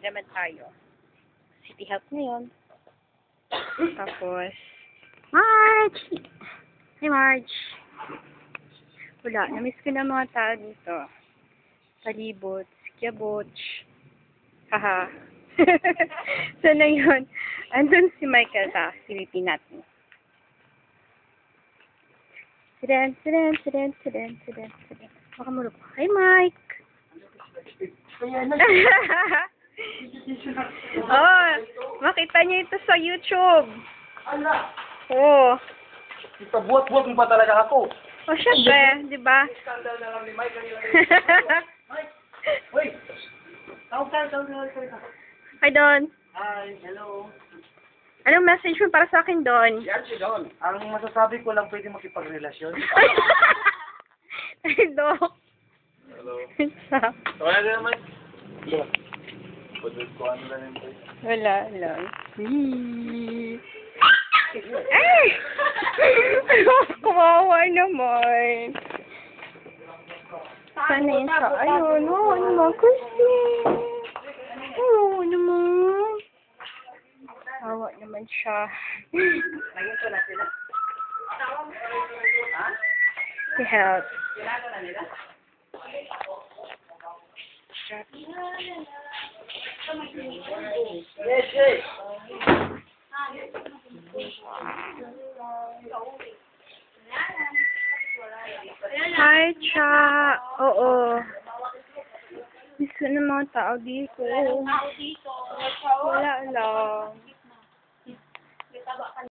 Hindi naman tayo. City Health ngayon. Tapos, Marge! Hey, Marge! Wala. Namiss ko na mga tao dito. Palibot, Skiaboch. Haha. So na yun. Andun si Michael sa silipin natin. Sidan. Baka mulog. Hi, Mike! Oh, makita niyo ito sa YouTube. Ala! Oh. Ipabuhat-buhat mo pa talaga ako. Oh, syempre, di ba? Skandal na lang ni Mike kanina. Mike! Uy! Tawag. Hi, Don. Hi, hello. Anong message mo para sa akin, Don? Yan si Don. Ang masasabi ko lang pwede makipagrelasyon. Ay, Doc. Hello. Stop. Kaya na naman. Yeah. Pwede ko ano lang yun. Wala lang. Ay! Kawawa naman. Sana yun siya. Ayun, oo naman kasi. Oo naman. Kawawa naman siya. Naging ko na sila. Ha? Si Help. Kailangan na nila? Yes, yes. Hi, Cha. Oo. Miss ko ng mga tao dito. Wala lang.